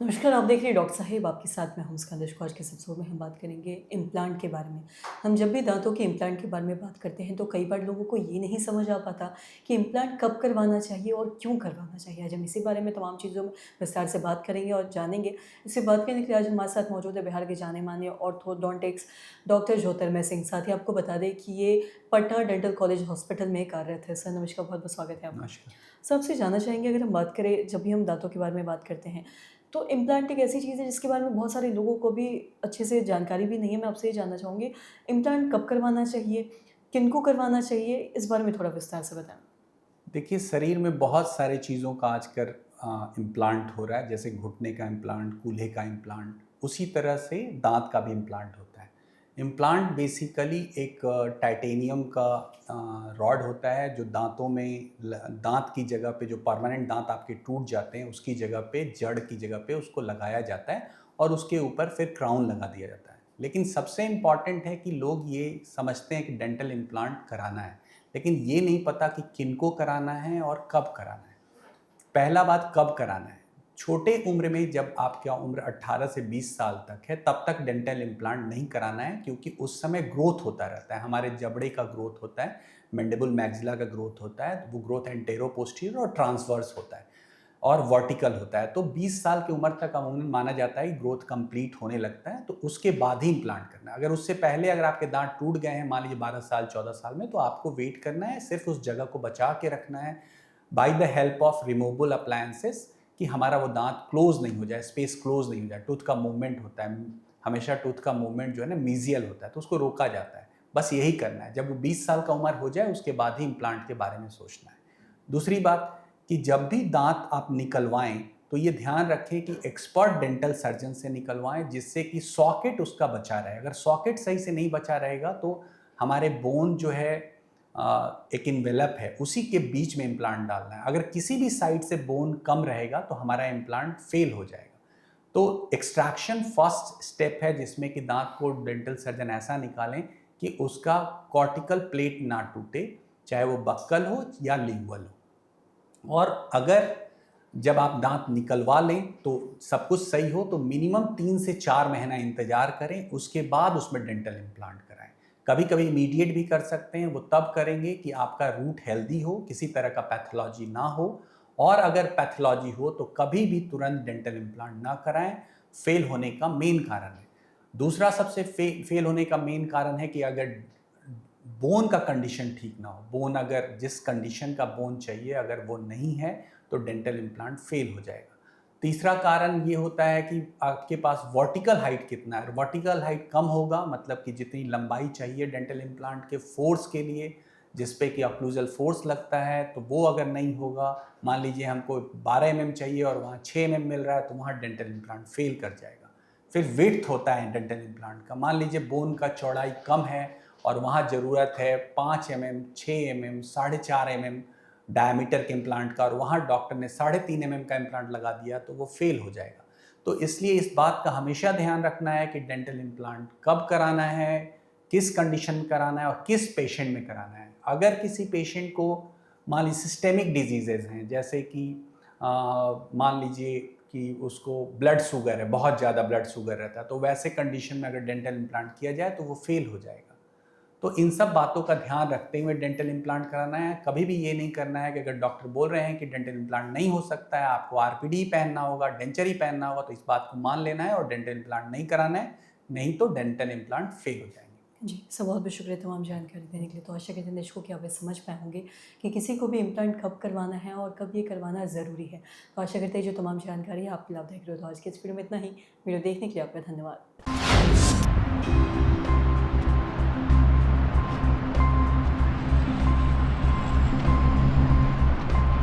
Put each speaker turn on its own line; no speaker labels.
नमस्कार, आप देख रहे हैं डॉक्टर साहिब, आपके साथ मैं हूं स्कंदश। आज के इस एपिसोड में हम बात करेंगे इम्प्लांट के बारे में। हम जब भी दांतों के इम्प्लांट के बारे में बात करते हैं तो कई बार लोगों को ये नहीं समझ आ पाता कि इम्प्लांट कब करवाना चाहिए और क्यों करवाना चाहिए। आज हम इसी बारे में तमाम चीज़ों में विस्तार से बात करेंगे और जानेंगे। इससे बात करने के लिए आज हमारे साथ मौजूद है बिहार के जाने-माने ऑर्थोडोंटिक्स डॉक्टर ज्योतिर्मय सिंह। साथ ही आपको बता दें कि ये पटना डेंटल कॉलेज हॉस्पिटल में कार्यरत है। सर नमस्कार, बहुत-बहुत स्वागत है आपका।
नमस्कार।
सर आपसे जानना चाहेंगे, अगर हम बात करें, जब भी हम दांतों के बारे में बात करते हैं तो इम्प्लांट एक ऐसी चीज़ है जिसके बारे में बहुत सारे लोगों को भी अच्छे से जानकारी भी नहीं है। मैं आपसे ये जानना चाहूँगी, इम्प्लांट कब करवाना चाहिए, किनको करवाना चाहिए, इस बारे में थोड़ा विस्तार से बताएँ?
देखिए, शरीर में बहुत सारे चीज़ों का आजकल इम्प्लांट हो रहा है, जैसे घुटने का इम्प्लांट, कूल्हे का इम्प्लांट, उसी तरह से दाँत का भी इम्प्लांट होता है। इम्प्लांट बेसिकली एक टाइटेनियम का रॉड होता है, जो दाँतों में दाँत की जगह पे, जो परमानेंट दाँत आपके टूट जाते हैं, उसकी जगह पे, जड़ की जगह पे उसको लगाया जाता है और उसके ऊपर फिर क्राउन लगा दिया जाता है। लेकिन सबसे इम्पॉर्टेंट है कि लोग ये समझते हैं कि डेंटल इम्प्लांट कराना है, लेकिन ये नहीं पता कि किनको कराना है और कब कराना है। पहला बात, कब कराना है। छोटे उम्र में, जब आपका उम्र 18 से 20 साल तक है, तब तक डेंटल इम्प्लांट नहीं कराना है, क्योंकि उस समय ग्रोथ होता रहता है। हमारे जबड़े का ग्रोथ होता है, मैंडिबल मैक्सिला का ग्रोथ होता है। वो ग्रोथ एंटेरो पोस्टीरियर और ट्रांसवर्स होता है और वर्टिकल होता है। तो 20 साल की उम्र तक अमूमन माना जाता है कि ग्रोथ कंप्लीट होने लगता है, तो उसके बाद ही इम्प्लांट करना है। अगर उससे पहले अगर आपके दांत टूट गए हैं, मान लीजिए 12 साल 14 साल में, तो आपको वेट करना है, सिर्फ उस जगह को बचा के रखना है by the help of removable appliances, कि हमारा वो दांत क्लोज नहीं हो जाए, स्पेस क्लोज नहीं हो जाए। टूथ का मूवमेंट होता है, हमेशा टूथ का मूवमेंट जो है ना मीजियल होता है, तो उसको रोका जाता है। बस यही करना है। जब वो 20 साल का उम्र हो जाए, उसके बाद ही इम्प्लांट के बारे में सोचना है। दूसरी बात, कि जब भी दांत आप निकलवाएं तो ये ध्यान रखें कि एक्सपर्ट डेंटल सर्जन से निकलवाएं, जिससे कि सॉकेट उसका बचा रहे। अगर सॉकेट सही से नहीं बचा रहेगा तो हमारे बोन जो है, एक इन्वेलप है, उसी के बीच में इम्प्लांट डालना है। अगर किसी भी साइड से बोन कम रहेगा तो हमारा इम्प्लांट फेल हो जाएगा। तो एक्सट्रैक्शन फर्स्ट स्टेप है, जिसमें कि दांत को डेंटल सर्जन ऐसा निकालें कि उसका कॉर्टिकल प्लेट ना टूटे, चाहे वो बक्कल हो या लिंगुअल हो। और अगर जब आप दांत निकलवा लें तो सब कुछ सही हो, तो मिनिमम 3 से 4 महीना इंतजार करें, उसके बाद उसमें डेंटल इम्प्लांट कराएं। कभी कभी इमीडिएट भी कर सकते हैं, वो तब करेंगे कि आपका रूट हेल्दी हो, किसी तरह का पैथोलॉजी ना हो। और अगर पैथोलॉजी हो तो कभी भी तुरंत डेंटल इम्प्लांट ना कराएं, फेल होने का मेन कारण है। दूसरा सबसे फेल होने का मेन कारण है कि अगर बोन का कंडीशन ठीक ना हो, बोन अगर जिस कंडीशन का बोन चाहिए अगर वो नहीं है, तो डेंटल इम्प्लांट फेल हो जाएगा। तीसरा कारण ये होता है कि आपके पास वर्टिकल हाइट कितना है। वर्टिकल हाइट कम होगा, मतलब कि जितनी लंबाई चाहिए डेंटल इम्प्लांट के फोर्स के लिए, जिस पे कि ऑक्लूजल फोर्स लगता है, तो वो अगर नहीं होगा, मान लीजिए हमको 12 mm चाहिए और वहाँ 6 mm मिल रहा है, तो वहाँ डेंटल इम्प्लांट फेल कर जाएगा। फिर विड्थ होता है डेंटल इम्प्लांट का, मान लीजिए बोन का चौड़ाई कम है और वहाँ ज़रूरत है 5 mm, 6 mm, 4.5 mm डायमीटर के इम्प्लांट का, और वहाँ डॉक्टर ने 3.5 mm का इम्प्लांट लगा दिया, तो वो फेल हो जाएगा। तो इसलिए इस बात का हमेशा ध्यान रखना है कि डेंटल इम्प्लांट कब कराना है, किस कंडीशन में कराना है और किस पेशेंट में कराना है। अगर किसी पेशेंट को मान लीजिए सिस्टेमिक डिजीजेज हैं, जैसे कि मान लीजिए कि उसको ब्लड शुगर है, बहुत ज़्यादा ब्लड शुगर रहता है, तो वैसे कंडीशन में अगर डेंटल इम्प्लांट किया जाए तो वो फेल हो जाएगा। तो इन सब बातों का ध्यान रखते हुए डेंटल इम्प्लांट कराना है। कभी भी ये नहीं करना है कि अगर डॉक्टर बोल रहे हैं कि डेंटल इम्प्लांट नहीं हो सकता है, आपको आरपीडी पहनना होगा, डेंचर ही पहनना होगा, तो इस बात को मान लेना है और डेंटल इम्प्लांट नहीं कराना है, नहीं तो डेंटल इम्प्लांट फेल हो जाएंगे।
जी, सर बहुत बहुत शुक्रिया तमाम जानकारी देने के लिए। तो आशा करते हैं दर्शकों कि आप ये समझ पाए होंगे कि किसी को भी इम्प्लांट कब करवाना है और कब ये करवाना ज़रूरी है। तो आशा करते हैं जो तमाम जानकारी है आपके लाभदायक रही हो। तो आज के इस वीडियो में इतना ही। वीडियो देखने के लिए आपका धन्यवाद।